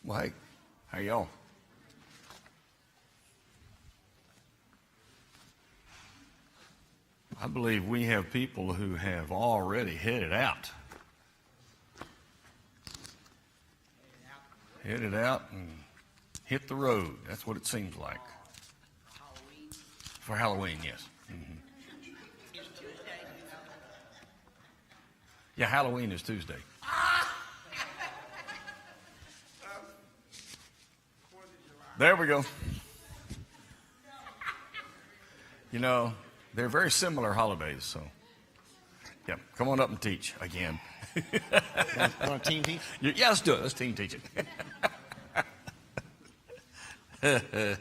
Well, hey, how y'all? I believe we have people who have already headed out. Headed out and hit the road. That's what it seems like. Halloween. For Halloween, yes. Mm-hmm. Is Tuesday. Yeah, Halloween is Tuesday. There we go. You know, they're very similar holidays, so. Yeah, come on up and teach again. You want to team teach? Yeah, let's do it. Let's team teach it.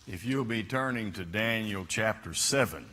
If you'll be turning to Daniel chapter 7.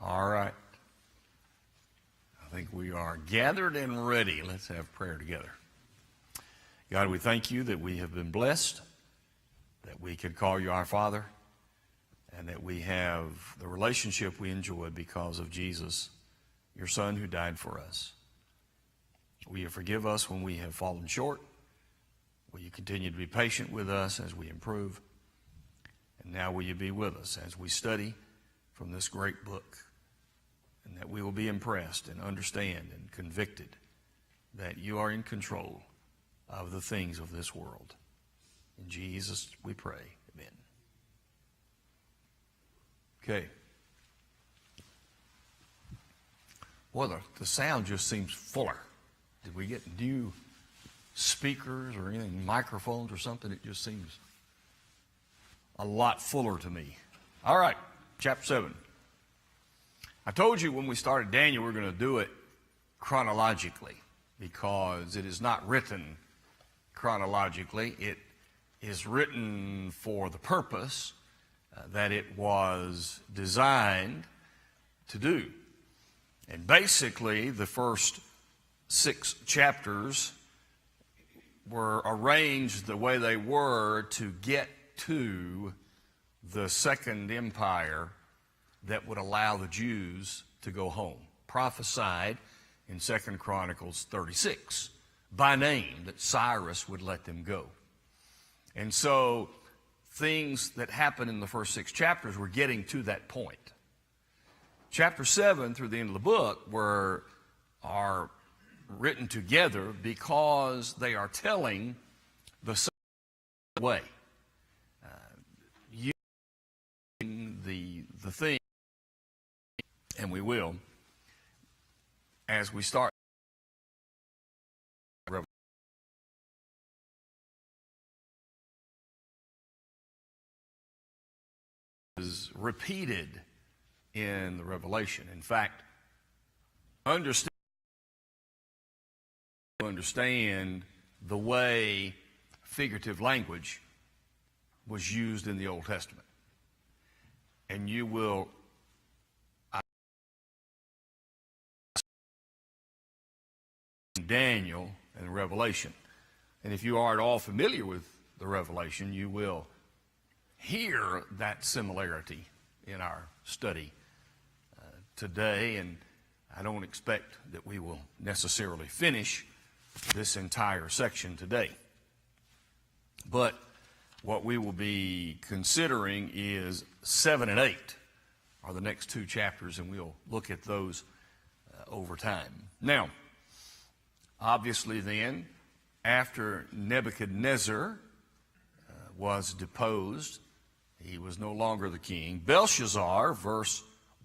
All right. I think we are gathered and ready. Let's have prayer together. God, we thank you that we have been blessed, that we can call you our Father, and that we have the relationship we enjoy because of Jesus, your Son who died for us. Will you forgive us when we have fallen short? Will you continue to be patient with us as we improve? And now will you be with us as we study from this great book? And that we will be impressed and understand and convicted that you are in control of the things of this world. In Jesus we pray. Amen. Okay. Boy, the sound just seems fuller. Did we get new speakers or anything, microphones or something? It just seems a lot fuller to me. All right, chapter 7. I told you when we started Daniel we're going to do it chronologically because it is not written chronologically. It is written for the purpose that it was designed to do. And basically the first 6 chapters were arranged the way they were to get to the Second Empire that would allow the Jews to go home. Prophesied in 2 Chronicles 36 by name that Cyrus would let them go. And so things that happened in the first 6 chapters were getting to that point. Chapter 7 through the end of the book are written together because they are telling the same way. Using the thing, and we will, as we start is repeated in the Revelation. In fact, understand the way figurative language was used in the Old Testament. And you will Daniel and Revelation. And if you are at all familiar with the Revelation, you will hear that similarity in our study today. And I don't expect that we will necessarily finish this entire section today. But what we will be considering is 7 and 8 are the next 2 chapters, and we'll look at those over time. Now, obviously then, after Nebuchadnezzar was deposed. He was no longer the king. Belshazzar, verse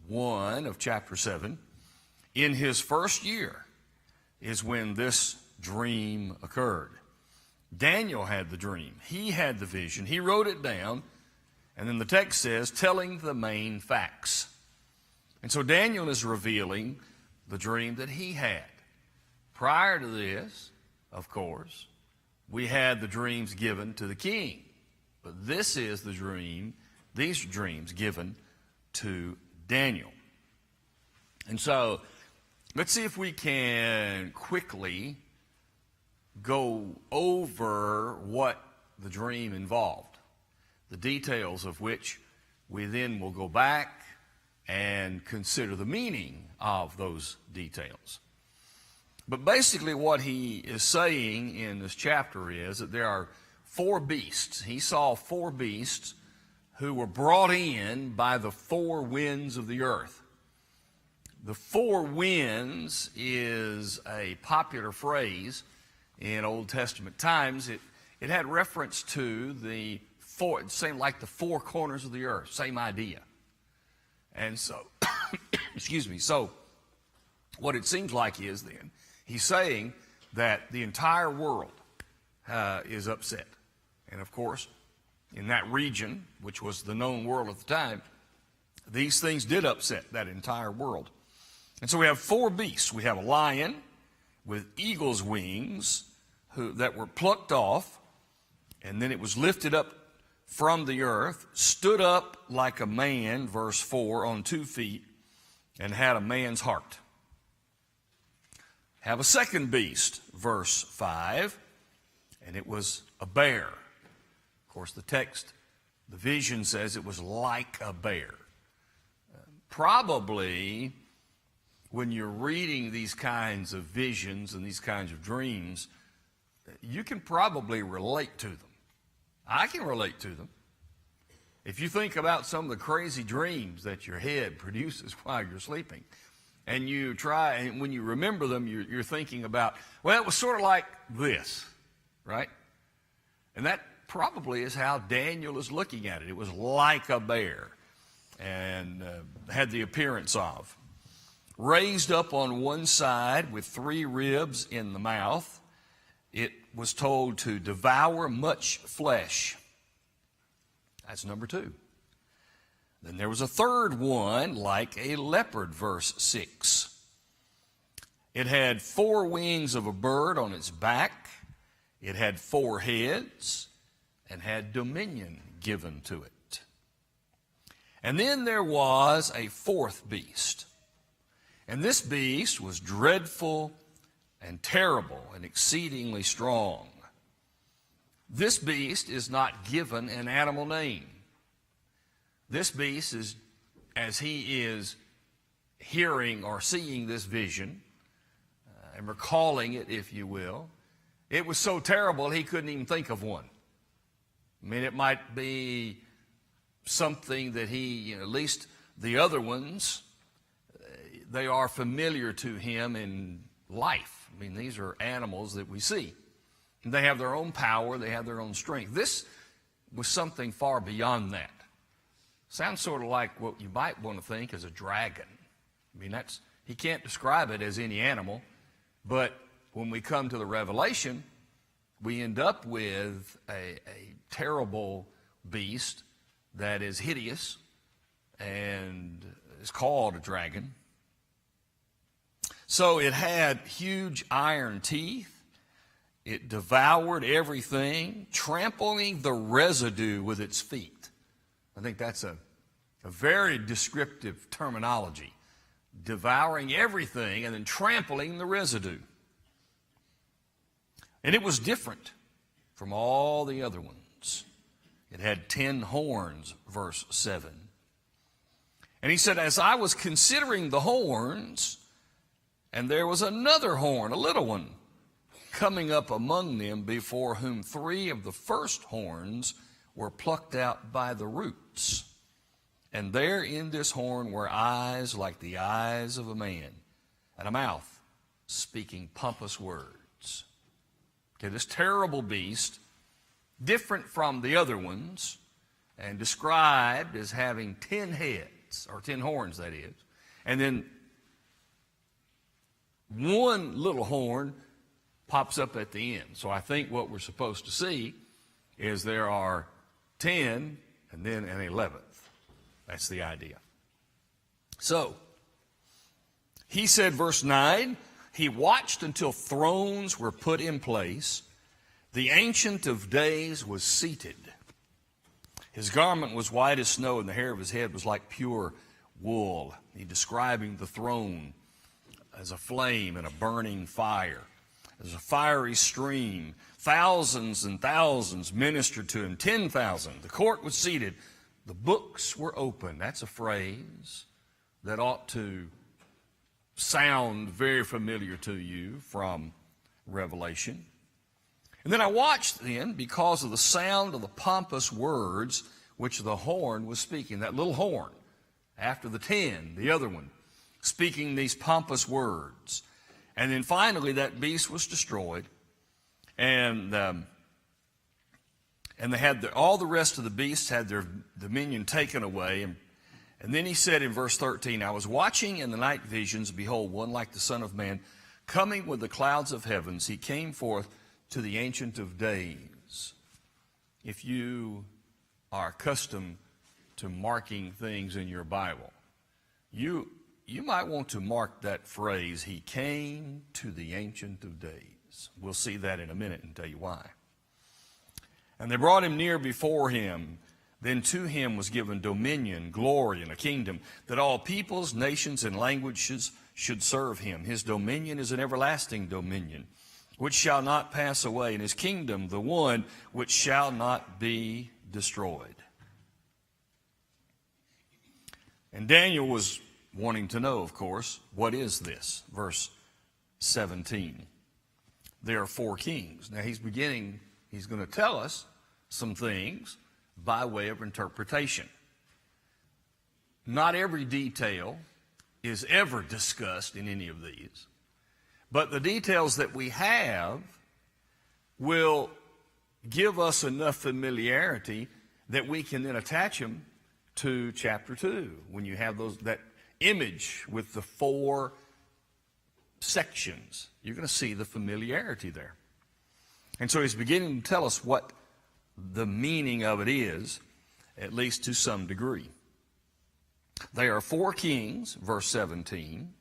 1 of chapter 7, in his first year is when this dream occurred. Daniel had the dream. He had the vision. He wrote it down. And then the text says, telling the main facts. And so Daniel is revealing the dream that he had. Prior to this, of course, we had the dreams given to the king. But this is the dream, these dreams given to Daniel. And so let's see if we can quickly go over what the dream involved, the details of which we then will go back and consider the meaning of those details. But basically what he is saying in this chapter is that there are 4 beasts. He saw 4 beasts who were brought in by the 4 winds of the earth. The 4 winds is a popular phrase in Old Testament times. It had reference to the 4, it seemed like the 4 corners of the earth, same idea. And so, excuse me, so what it seems like is then, he's saying that the entire world is upset. And of course, in that region, which was the known world at the time, these things did upset that entire world. And so we have 4 beasts. We have a lion with eagle's wings that were plucked off, and then it was lifted up from the earth, stood up like a man, verse 4, on 2 feet, and had a man's heart. Have a second beast, verse 5, and it was a bear. Of course, the text, the vision says it was like a bear. Probably, when you're reading these kinds of visions and these kinds of dreams, you can probably relate to them. I can relate to them. If you think about some of the crazy dreams that your head produces while you're sleeping, and you try, and when you remember them, you're thinking about, well, it was sort of like this, right? And that probably is how Daniel is looking at it. It was like a bear, and had the appearance of. Raised up on one side with 3 ribs in the mouth, it was told to devour much flesh. That's number 2. Then there was a third one, like a leopard, verse 6. It had 4 wings of a bird on its back. It had 4 heads and had dominion given to it. And then there was a 4th beast. And this beast was dreadful and terrible and exceedingly strong. This beast is not given an animal name. This beast is, as he is hearing or seeing this vision and recalling it, if you will, it was so terrible he couldn't even think of one. I mean, it might be something that he, at least the other ones, they are familiar to him in life. I mean, these are animals that we see. And they have their own power, they have their own strength. This was something far beyond that. Sounds sort of like what you might want to think as a dragon. I mean, he can't describe it as any animal, but when we come to the Revelation, we end up with a terrible beast that is hideous and is called a dragon. So it had huge iron teeth. It devoured everything, trampling the residue with its feet. I think that's a very descriptive terminology. Devouring everything and then trampling the residue. And it was different from all the other ones. It had 10 horns, verse 7. And he said, as I was considering the horns, and there was another horn, a little one, coming up among them, before whom 3 of the first horns were plucked out by the roots. And there in this horn were eyes like the eyes of a man, and a mouth speaking pompous words. Okay, this terrible beast different from the other ones, and described as having 10 heads, or 10 horns, that is. And then one little horn pops up at the end. So I think what we're supposed to see is there are 10 and then an 11th. That's the idea. So, he said, verse 9, he watched until thrones were put in place. The Ancient of Days was seated. His garment was white as snow, and the hair of his head was like pure wool. He describing the throne as a flame and a burning fire, as a fiery stream. Thousands and thousands ministered to him, 10,000. The court was seated. The books were open. That's a phrase that ought to sound very familiar to you from Revelation. And then I watched then because of the sound of the pompous words which the horn was speaking. That little horn, after the 10, the other one, speaking these pompous words. And then finally that beast was destroyed. And they had all the rest of the beasts had their dominion taken away. And then he said in verse 13, I was watching in the night visions, behold, one like the Son of Man, coming with the clouds of heavens. He came forth to the Ancient of Days. If you are accustomed to marking things in your Bible, you might want to mark that phrase, he came to the Ancient of Days. We'll see that in a minute and tell you why. And they brought him near before him. Then to him was given dominion, glory, and a kingdom, that all peoples, nations, and languages should serve him. His dominion is an everlasting dominion, which shall not pass away, and his kingdom the one which shall not be destroyed. And Daniel was wanting to know, of course, what is this? Verse 17. There are 4 kings. Now he's going to tell us some things by way of interpretation. Not every detail is ever discussed in any of these, but the details that we have will give us enough familiarity that we can then attach them to chapter 2, when you have that image with the 4 sections. You're going to see the familiarity there. And so he's beginning to tell us what the meaning of it is, at least to some degree. There are 4 kings, verse 17,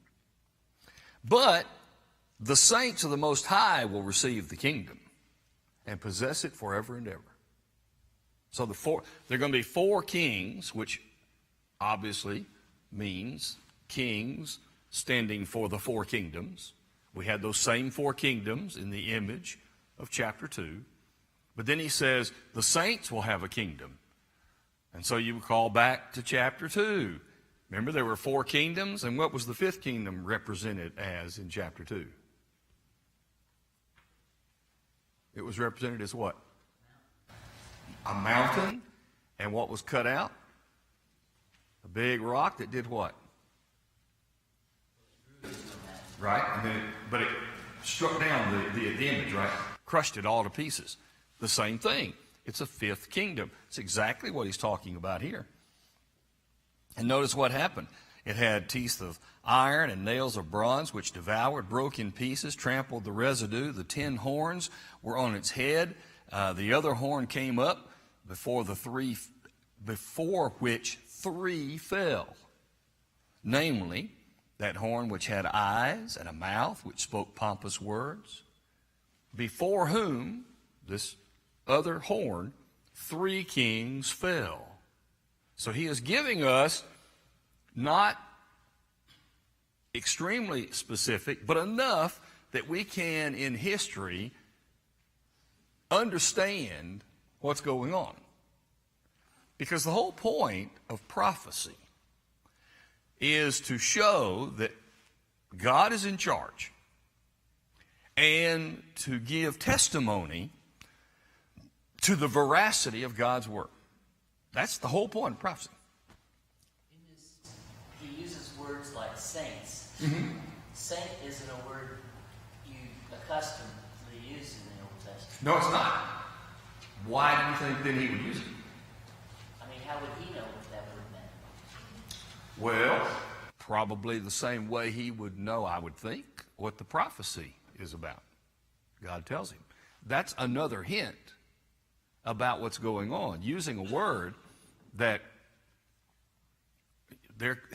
but the saints of the Most High will receive the kingdom and possess it forever and ever. So there are going to be 4 kings, which obviously means kings standing for the 4 kingdoms. We had those same 4 kingdoms in the image of chapter 2. But then he says the saints will have a kingdom. And so you call back to chapter 2. Remember, there were 4 kingdoms, and what was the 5th kingdom represented as in chapter 2? It was represented as what? A mountain. And what was cut out? A big rock that did what? Right? And then but it struck down the image, right? Crushed it all to pieces. The same thing. It's a 5th kingdom. It's exactly what he's talking about here. And notice what happened. It had teeth of iron and nails of bronze, which devoured, broke in pieces, trampled the residue. The 10 horns were on its head. The other horn came up before which 3 fell. Namely, that horn which had eyes and a mouth, which spoke pompous words, before whom, this other horn, 3 kings fell. So he is giving us not extremely specific, but enough that we can, in history, understand what's going on. Because the whole point of prophecy is to show that God is in charge and to give testimony to the veracity of God's word. That's the whole point of prophecy. He uses words like saints. Saint isn't a word you accustomedly use in the Old Testament. No, it's not. Why do you think then he would use it? I mean, how would he know what that word meant? Well, probably the same way he would know, I would think, what the prophecy is about. God tells him. That's another hint about what's going on. Using a word that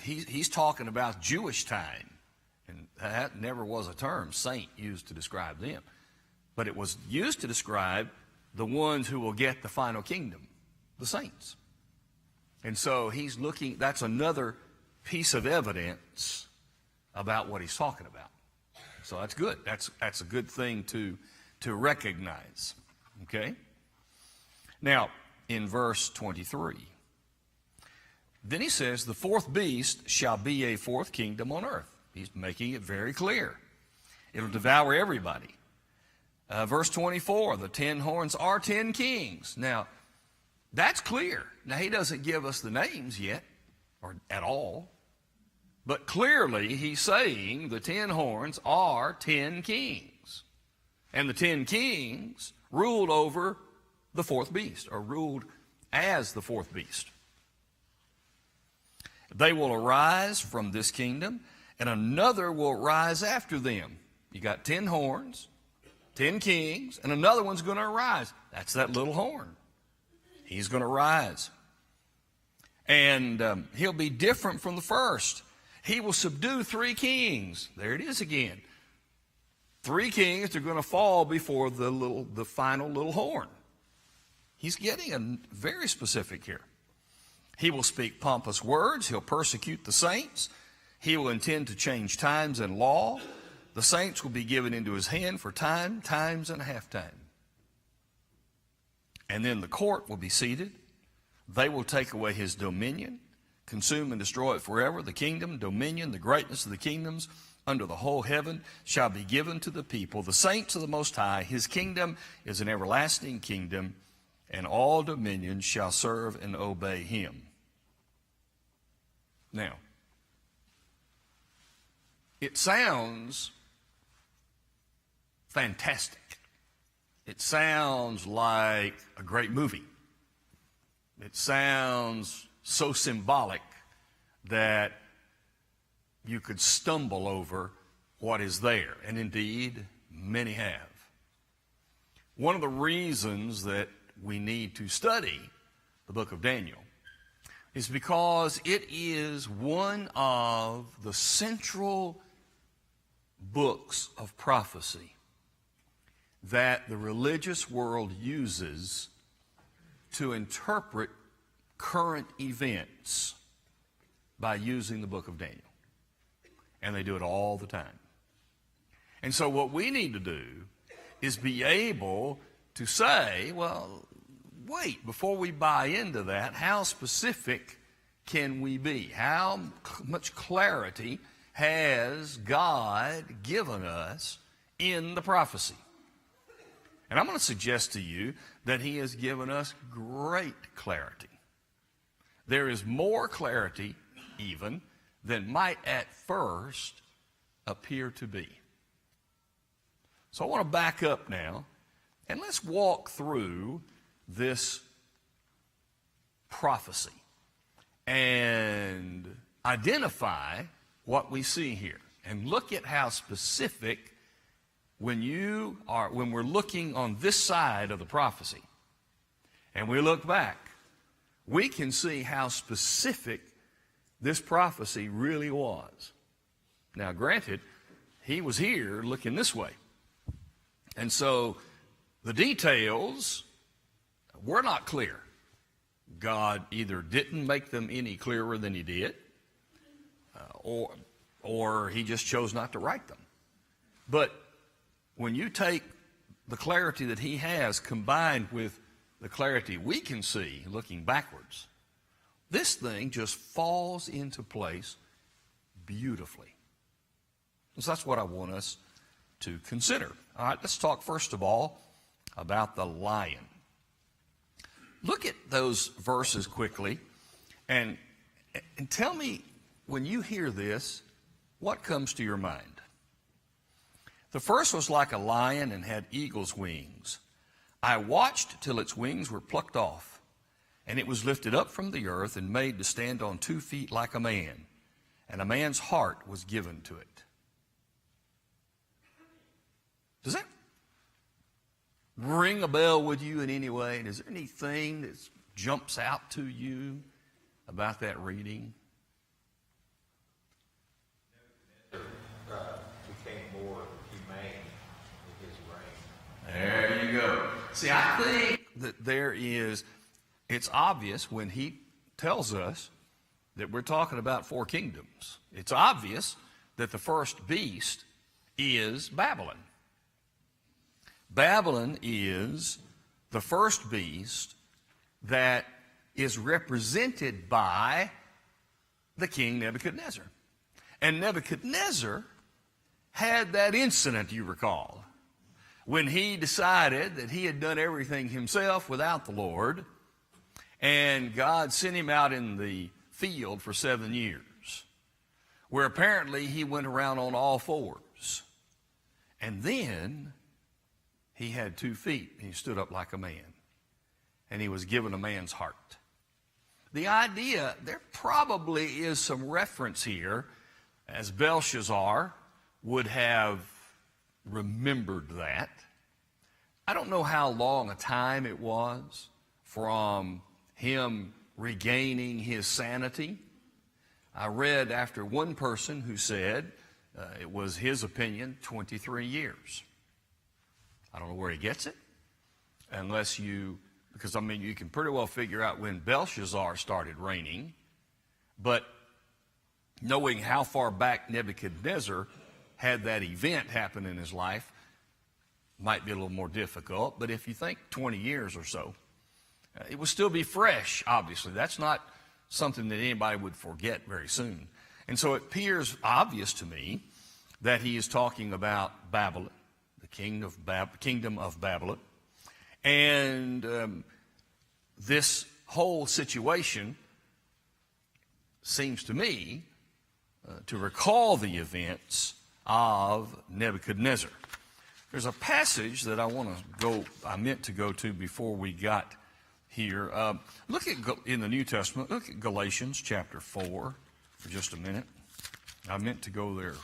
he's talking about Jewish time. And that never was a term, saint, used to describe them. But it was used to describe the ones who will get the final kingdom, the saints. And so he's looking, that's another piece of evidence about what he's talking about. So that's good. That's a good thing to recognize. Okay? Now, in verse 23, then he says, the fourth beast shall be a fourth kingdom on earth. He's making it very clear. It'll devour everybody. Verse 24, the 10 horns are 10 kings. Now, that's clear. Now, he doesn't give us the names yet, or at all. But clearly, he's saying the 10 horns are 10 kings. And the 10 kings ruled over the fourth beast, or ruled as the fourth beast. They will arise from this kingdom, and another will rise after them. You got 10 horns, 10 kings, and another one's going to arise. That's that little horn. He's going to rise. And he'll be different from the first. He will subdue 3 kings. There it is again. 3 kings are going to fall before the final little horn. He's getting very specific here. He will speak pompous words. He'll persecute the saints. He will intend to change times and law. The saints will be given into his hand for time, times, and a half time. And then the court will be seated. They will take away his dominion, consume and destroy it forever. The kingdom, dominion, the greatness of the kingdoms under the whole heaven shall be given to the people, the saints of the Most High. His kingdom is an everlasting kingdom, and all dominions shall serve and obey him. Now, it sounds fantastic. It sounds like a great movie. It sounds so symbolic that you could stumble over what is there. And indeed, many have. One of the reasons that we need to study the book of Daniel is because it is one of the central books of prophecy that the religious world uses to interpret current events by using the book of Daniel. And they do it all the time. And so what we need to do is be able to say, well, wait, before we buy into that, how specific can we be? How much clarity has God given us in the prophecy? And I'm going to suggest to you that he has given us great clarity. There is more clarity even than might at first appear to be. So I want to back up now, and let's walk through this prophecy and identify what we see here. And look at how specific when we're looking on this side of the prophecy and we look back, we can see how specific this prophecy really was. Now, granted, he was here looking this way. And so the details were not clear. God either didn't make them any clearer than he did, or he just chose not to write them. But when you take the clarity that he has combined with the clarity we can see looking backwards, this thing just falls into place beautifully. So that's what I want us to consider. All right, let's talk first of all about the lion. Look at those verses quickly and tell me, when you hear this, what comes to your mind? The first was like a lion and had eagle's wings. I watched till its wings were plucked off, and it was lifted up from the earth and made to stand on 2 feet like a man, and a man's heart was given to it. Does that ring a bell with you in any way? Is there anything that jumps out to you about that reading? Became more humane with his reign. There you go. See, I think that it's obvious when he tells us that we're talking about 4 kingdoms. It's obvious that the first beast is Babylon. Babylon is the first beast that is represented by the king Nebuchadnezzar. And Nebuchadnezzar had that incident, you recall, when he decided that he had done everything himself without the Lord, and God sent him out in the field for 7 years, where apparently he went around on all 4s. And then he had 2 feet, and he stood up like a man, and he was given a man's heart. The idea, there probably is some reference here, as Belshazzar would have remembered that. I don't know how long a time it was from him regaining his sanity. I read after one person who said it was his opinion 23 years. I don't know where he gets it, because you can pretty well figure out when Belshazzar started reigning, but knowing how far back Nebuchadnezzar had that event happen in his life might be a little more difficult. But if you think 20 years or so, it will still be fresh, obviously. That's not something that anybody would forget very soon. And so it appears obvious to me that he is talking about Babylon, the kingdom of Babylon. And this whole situation seems to me to recall the events of Nebuchadnezzar. There's a passage that I meant to go to before we got here. In the New Testament, look at Galatians chapter 4 for just a minute. I meant to go there.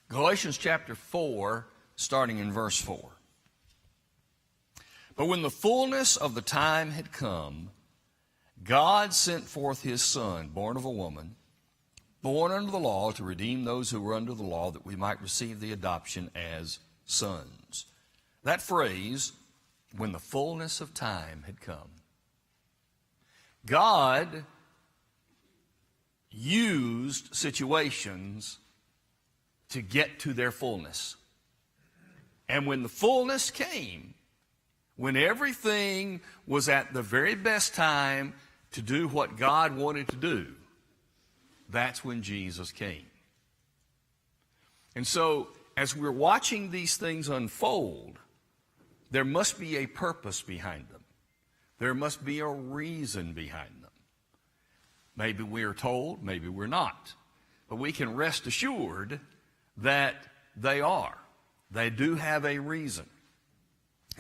Galatians chapter 4, starting in verse 4. But when the fullness of the time had come, God sent forth his Son, born of a woman, born under the law, to redeem those who were under the law, that we might receive the adoption as sons. That phrase, when the fullness of time had come. God used situations to get to their fullness. And when the fullness came, when everything was at the very best time to do what God wanted to do, that's when Jesus came. And so, as we're watching these things unfold, there must be a purpose behind them. There must be a reason behind them. Maybe we're told, maybe we're not. But we can rest assured that they are. They do have a reason.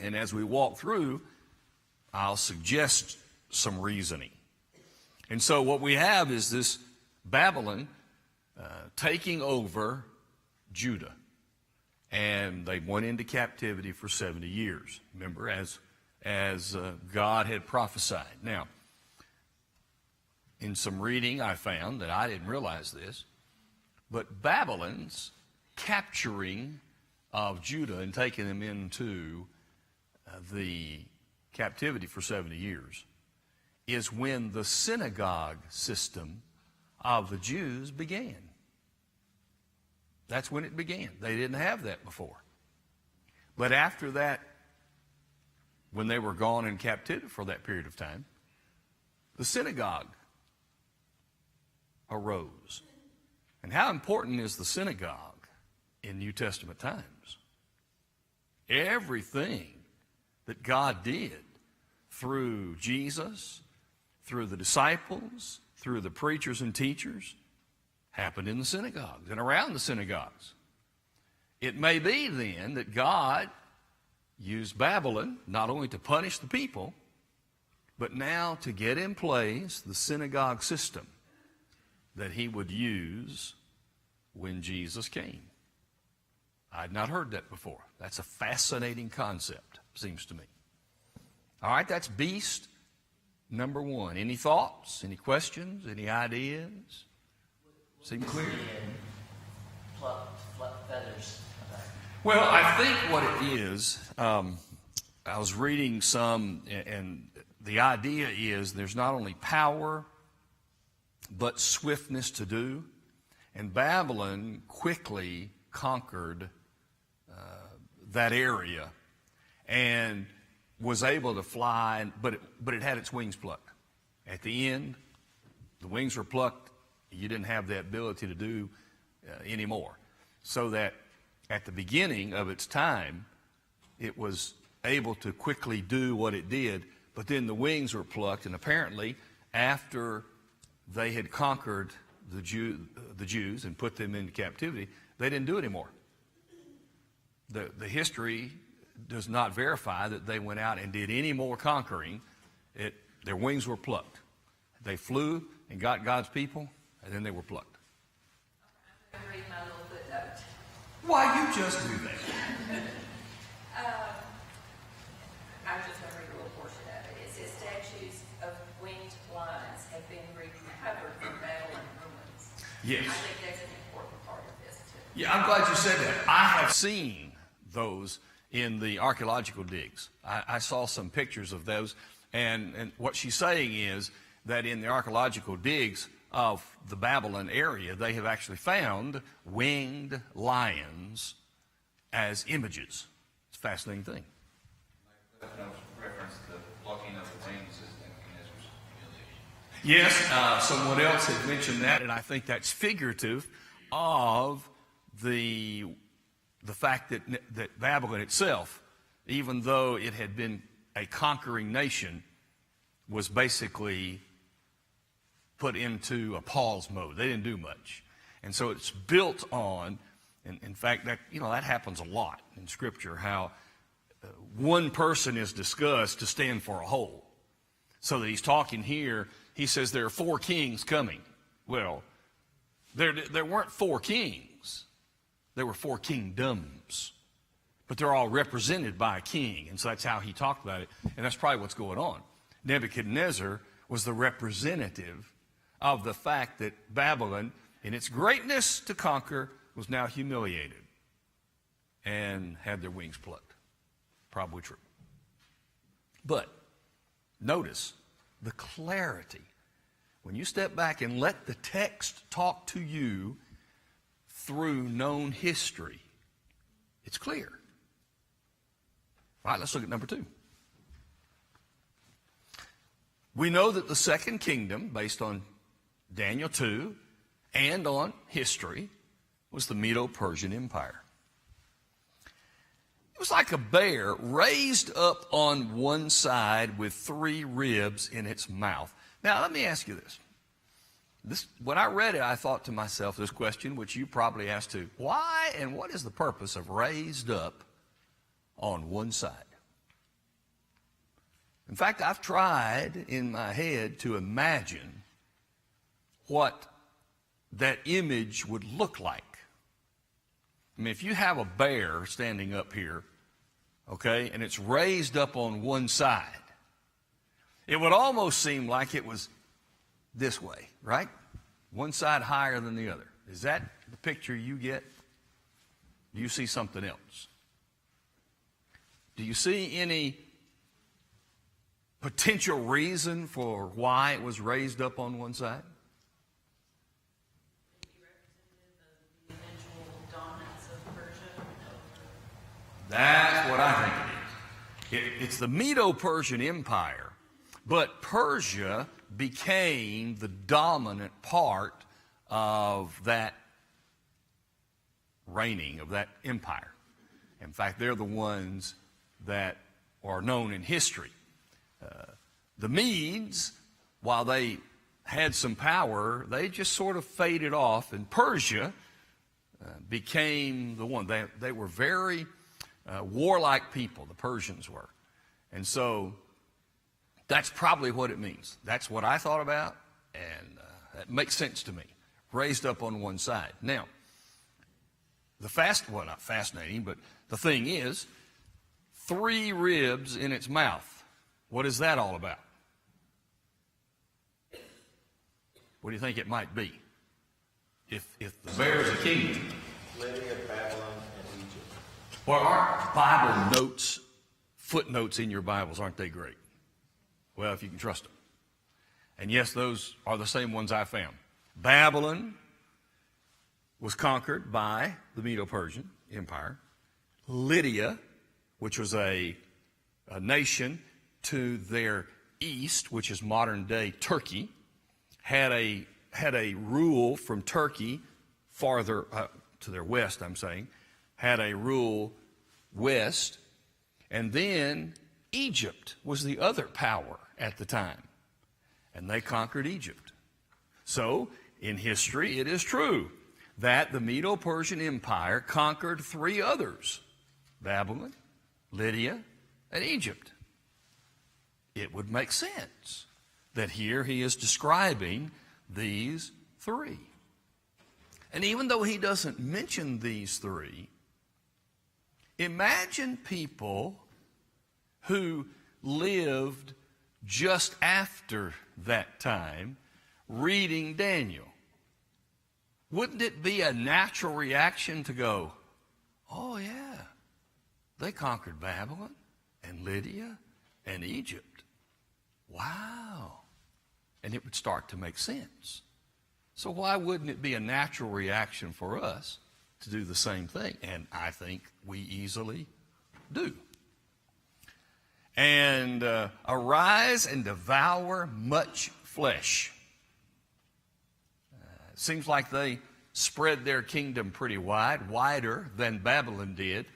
And as we walk through, I'll suggest some reasoning. And so what we have is this Babylon taking over Judah. And they went into captivity for 70 years. Remember, as God had prophesied. Now, in some reading I found that I didn't realize this, but Babylon's capturing of Judah and taking them into the captivity for 70 years is when the synagogue system of the Jews began. That's when it began. They didn't have that before. But after that, when they were gone in captivity for that period of time, the synagogue arose. And how important is the synagogue in New Testament times? Everything that God did through Jesus, through the disciples, through the preachers and teachers, happened in the synagogues and around the synagogues. It may be then that God used Babylon not only to punish the people, but now to get in place the synagogue system that he would use when Jesus came. I'd not heard that before. That's a fascinating concept, seems to me. All right, that's beast number one. Any thoughts, any questions, any ideas? Seem clear? Fluff feathers. Well, I think what it is, I was reading some, and the idea is there's not only power, but swiftness to do. And Babylon quickly conquered that area and was able to fly, but it had its wings plucked. At the end, the wings were plucked. You didn't have the ability to do anymore. So that at the beginning of its time, it was able to quickly do what it did, but then the wings were plucked, and apparently after they had conquered the Jews and put them into captivity, they didn't do it anymore. The history does not verify that they went out and did any more conquering. Their wings were plucked. They flew and got God's people, and then they were plucked. I'm going to read my little footnote. Why you just do that? I'm just going to read a little portion of it. It says statues of winged lions have been recovered from Babylon ruins. Yes. I think that's an important part of this too. Yeah, I'm glad you said that. I have seen those in the archaeological digs. I saw some pictures of those, and what she's saying is that in the archaeological digs of the Babylon area, they have actually found winged lions as images. It's a fascinating thing. Reference the plucking of the wings as Nebuchadnezzar's humiliation. Yes, someone else had mentioned that, and I think that's figurative of the fact that Babylon itself, even though it had been a conquering nation, was basically put into a pause mode. They didn't do much. And so it's built on, and in fact, that happens a lot in Scripture, how one person is discussed to stand for a whole. So that he's talking here, he says there are 4 kings coming. Well, there weren't 4 kings. There were 4 kingdoms. But they're all represented by a king. And so that's how he talked about it. And that's probably what's going on. Nebuchadnezzar was the representative of the fact that Babylon, in its greatness to conquer, was now humiliated and had their wings plucked. Probably true. But notice the clarity. When you step back and let the text talk to you through known history, it's clear. All right, let's look at number 2. We know that the second kingdom, based on Daniel 2 and on history, was the Medo-Persian Empire. It was like a bear raised up on one side with 3 ribs in its mouth. Now, let me ask you this. When I read it, I thought to myself this question, which you probably asked too. Why and what is the purpose of raised up on one side? In fact, I've tried in my head to imagine what that image would look like. I mean, if you have a bear standing up here, okay, and it's raised up on one side, it would almost seem like it was this way, right? One side higher than the other. Is that the picture you get? Do you see something else? Do you see any potential reason for why it was raised up on one side? The eventual dominance of Persia. That's what I think it is. It's the Medo-Persian Empire, but Persia became the dominant part of that reigning, of that empire. In fact, they're the ones that are known in history. The Medes, while they had some power, they just sort of faded off, and Persia became the one. They were very warlike people, the Persians were. And so that's probably what it means. That's what I thought about, and that makes sense to me. Raised up on one side. Now, well, not fascinating, but the thing is, 3 ribs in its mouth. What is that all about? What do you think it might be? If the bear is a kingdom. Lydia, Babylon, and Egypt. Well, aren't Bible notes, footnotes in your Bibles, aren't they great? Well, if you can trust them. And yes, those are the same ones I found. Babylon was conquered by the Medo-Persian Empire. Lydia, which was a nation to their east, which is modern-day Turkey, had a rule from Turkey farther to their west, I'm saying, had a rule west. And then Egypt was the other power at the time, and they conquered Egypt. So, in history, it is true that the Medo-Persian Empire conquered 3 others, Babylon, Lydia, and Egypt. It would make sense that here he is describing these 3. And even though he doesn't mention these 3, imagine people who lived just after that time reading Daniel. Wouldn't it be a natural reaction to go, oh yeah, they conquered Babylon and Lydia and Egypt. Wow. And it would start to make sense. So why wouldn't it be a natural reaction for us to do the same thing? And I think we easily do. And arise and devour much flesh. Seems like they spread their kingdom pretty wide, wider than Babylon did.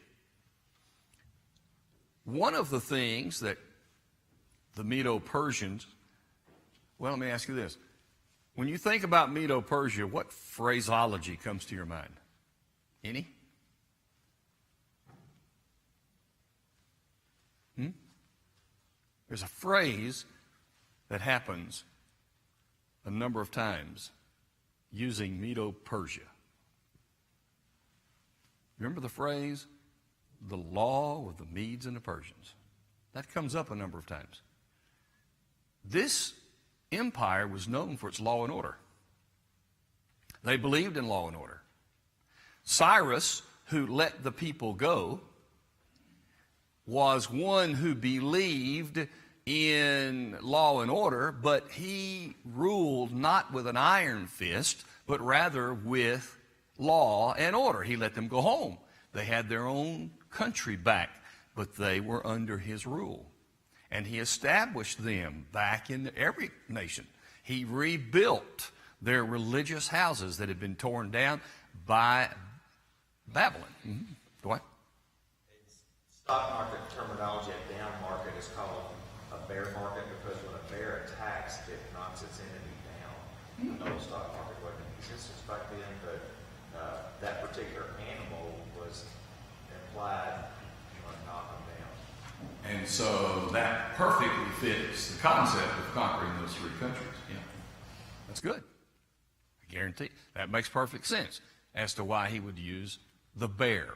One of the things that the Medo-Persians, well, let me ask you this. When you think about Medo-Persia, what phraseology comes to your mind? Any? There's a phrase that happens a number of times using Medo-Persia. Remember the phrase, the law of the Medes and the Persians? That comes up a number of times. This empire was known for its law and order. They believed in law and order. Cyrus, who let the people go, was one who believed in law and order, but he ruled not with an iron fist, but rather with law and order. He let them go home. They had their own country back, but they were under his rule. And he established them back in every nation. He rebuilt their religious houses that had been torn down by Babylon. Mm-hmm. Go ahead. Stock market terminology, a down market is called a bear market because when a bear attacks, it knocks its enemy down. I know the stock market wasn't in existence back then, but that particular animal was implied to knock them down. And so that perfectly fits the concept of conquering those 3 countries. Yeah. That's good. I guarantee. That makes perfect sense as to why he would use the bear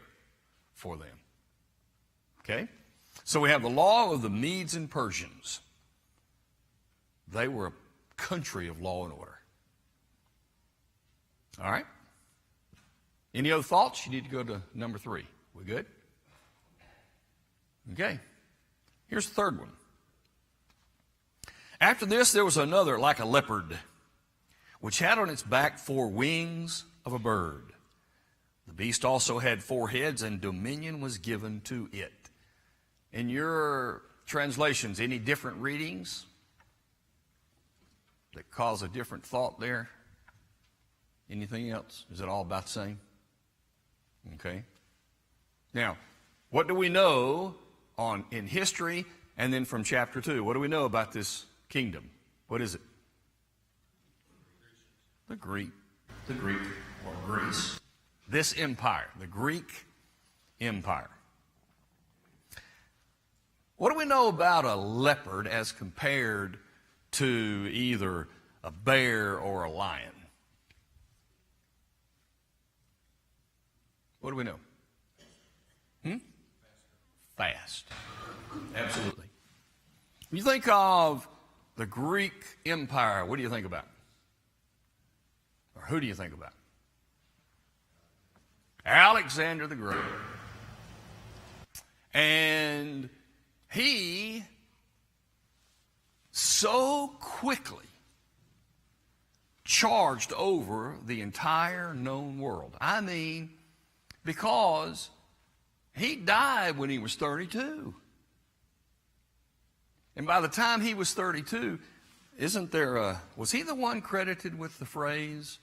for them. Okay? So we have the law of the Medes and Persians. They were a country of law and order. All right? Any other thoughts? You need to go to number 3. We good? Okay. Here's the third one. After this, there was another like a leopard, which had on its back 4 wings of a bird. The beast also had 4 heads, and dominion was given to it. In your translations, any different readings that cause a different thought there? Anything else? Is it all about the same? Okay. Now, what do we know in history and then from chapter 2? What do we know about this kingdom? What is it? The Greek or Greece. This empire, the Greek Empire. What do we know about a leopard as compared to either a bear or a lion? What do we know? Fast. Absolutely. When you think of the Greek Empire, what do you think about? Or who do you think about? Alexander the Great. And he so quickly charged over the entire known world. I mean, because he died when he was 32. And by the time he was 32, was he the one credited with the phrase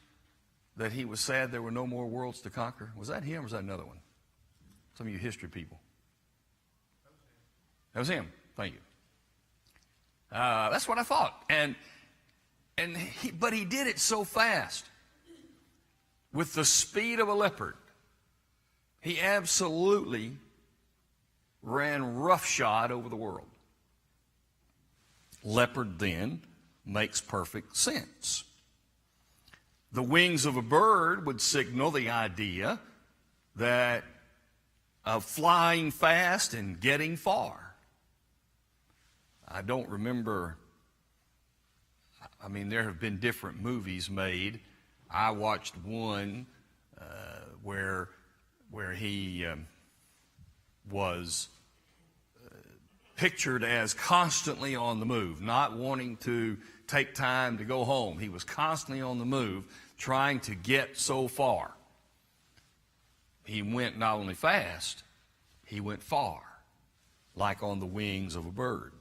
that he was sad there were no more worlds to conquer? Was that him or was that another one? Some of you history people. That was him. Thank you. That's what I thought. But he did it so fast. With the speed of a leopard. He absolutely ran roughshod over the world. Leopard then makes perfect sense. The wings of a bird would signal the idea that of flying fast and getting far. I don't remember, there have been different movies made. I watched one where he was pictured as constantly on the move, not wanting to take time to go home. He was constantly on the move, trying to get so far. He went not only fast, he went far, like on the wings of a bird.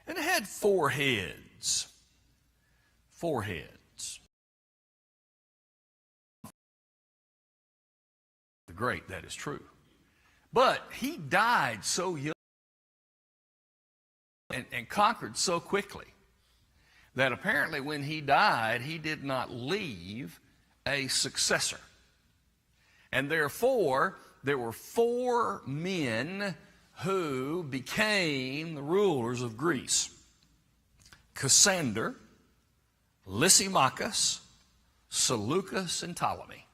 And it had 4 heads. 4 heads. The Great, that is true. But he died so young and conquered so quickly that apparently when he died, he did not leave a successor. And therefore, there were 4 men who became the rulers of Greece. Cassander, Lysimachus, Seleucus, and Ptolemy.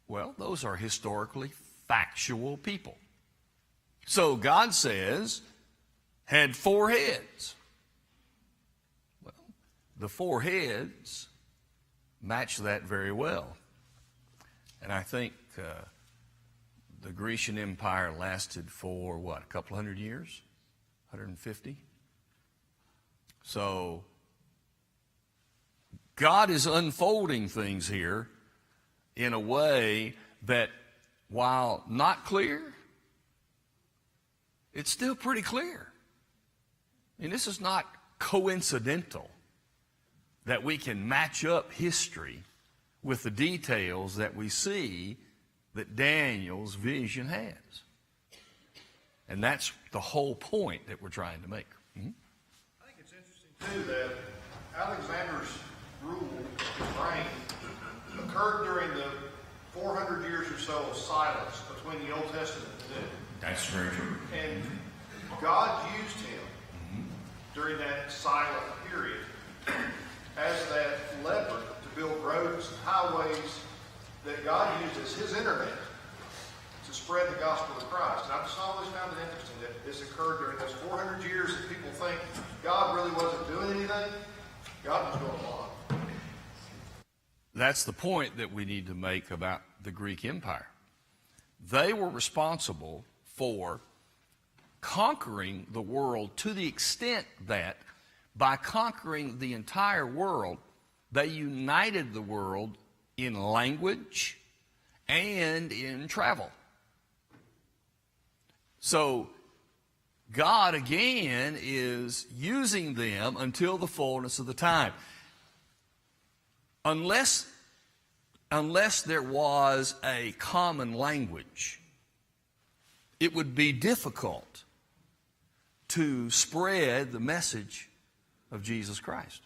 Well, those are historically factual people. So God says, had 4 heads. Well, the 4 heads match that very well. And I think the Grecian Empire lasted for, a couple hundred years? 150? So, God is unfolding things here in a way that, while not clear, it's still pretty clear. And this is not coincidental that we can match up history with the details that we see that Daniel's vision has. And that's the whole point that we're trying to make. Mm-hmm. I think it's interesting, too, that Alexander's rule, his reign, occurred during the 400 years or so of silence between the Old Testament and the New. That's very true. And God used him during that silent period as that leopard to build roads and highways that God used as his internet to spread the gospel of Christ. And I've just always found it interesting that this occurred during those 400 years that people think God really wasn't doing anything. God was doing a lot. That's the point that we need to make about the Greek Empire. They were responsible for conquering the world to the extent that by conquering the entire world, they united the world in language and in travel. So God again is using them until the fullness of the time. Unless there was a common language, it would be difficult to spread the message of Jesus Christ.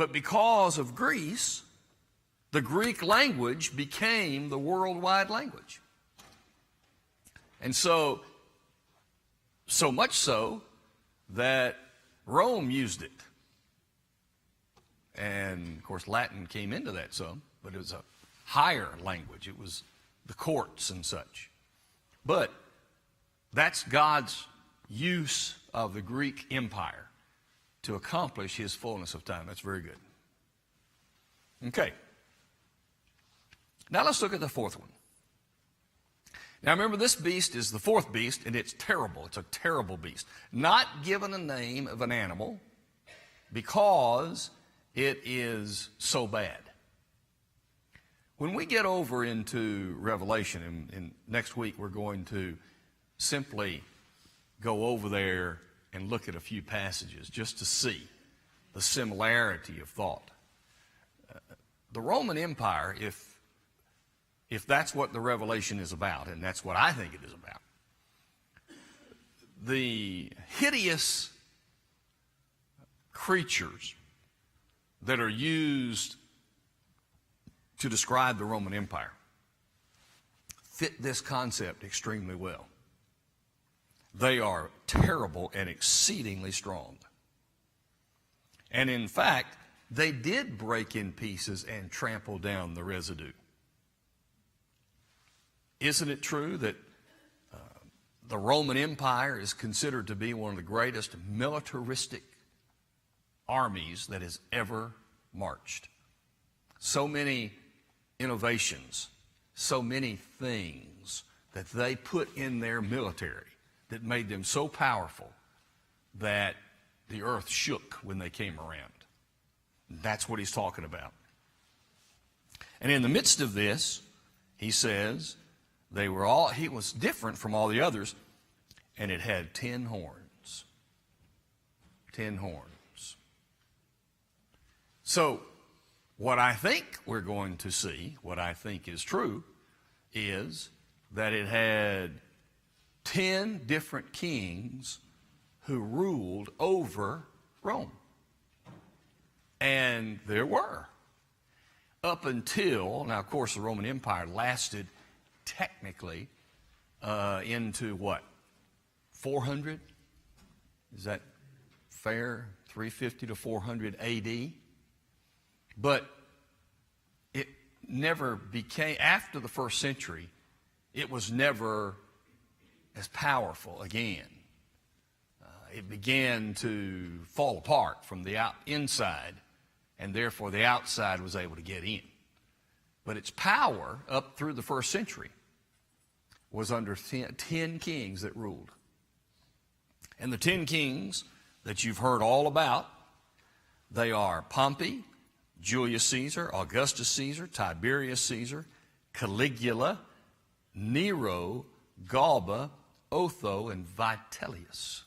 But because of Greece, the Greek language became the worldwide language. And so much so that Rome used it. And, of course, Latin came into that some, but it was a higher language. It was the courts and such. But that's God's use of the Greek Empire to accomplish his fullness of time. That's very good. Okay. Now let's look at the fourth one. Now remember, this beast is the fourth beast, and it's terrible. It's a terrible beast. Not given a name of an animal because it is so bad. When we get over into Revelation, and next week we're going to simply go over there and look at a few passages just to see the similarity of thought. The Roman Empire, if that's what the Revelation is about, and that's what I think it is about, the hideous creatures that are used to describe the Roman Empire fit this concept extremely well. They are terrible and exceedingly strong. And in fact, they did break in pieces and trample down the residue. Isn't it true that the Roman Empire is considered to be one of the greatest militaristic armies that has ever marched? So many innovations, so many things that they put in their military that made them so powerful that the earth shook when they came around. That's what he's talking about. And in the midst of this, he says, he was different from all the others, and it had 10 horns. 10 horns. So, what I think we're going to see, what I think is true, is that it had 10 different kings who ruled over Rome. And there were. Up until, now of course the Roman Empire lasted technically into what? 400? Is that fair? 350 to 400 AD? But it never became, after the first century, it was never as powerful again. It began to fall apart from the inside, and therefore the outside was able to get in. But its power up through the first century was under 10 kings that ruled. And the 10 kings that you've heard all about, they are Pompey, Julius Caesar, Augustus Caesar, Tiberius Caesar, Caligula, Nero, Galba, Otho, and Vitellius,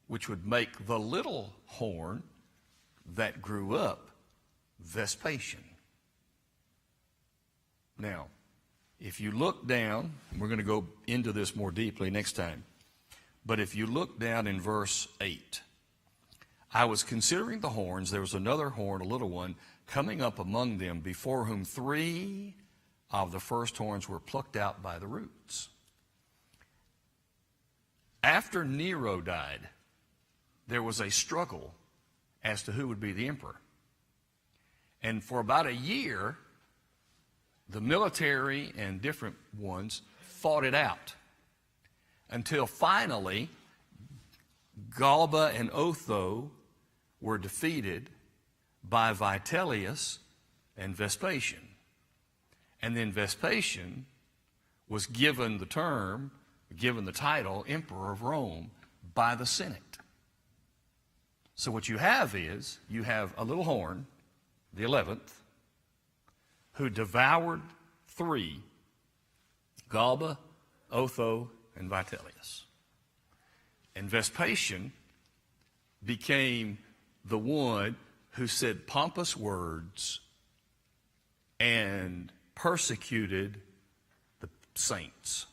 which would make the little horn that grew up Vespasian. Now, if you look down, and we're going to go into this more deeply next time, but if you look down in verse 8, I was considering the horns. There was another horn, a little one, coming up among them, before whom 3 of the first horns were plucked out by the roots. After Nero died, there was a struggle as to who would be the emperor. And for about a year, the military and different ones fought it out until finally Galba and Otho were defeated by Vitellius and Vespasian. And then Vespasian was given the title Emperor of Rome by the Senate. So what you have is, you have a little horn, the 11th, who devoured 3, Galba, Otho, and Vitellius. And Vespasian became the one who said pompous words and persecuted the saints.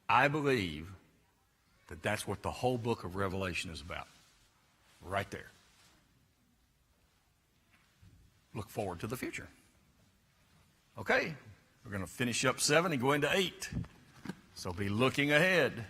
I believe that that's what the whole book of Revelation is about. right there. Look forward to the future. Okay, we're going to finish up 7 and go into 8. So be looking ahead.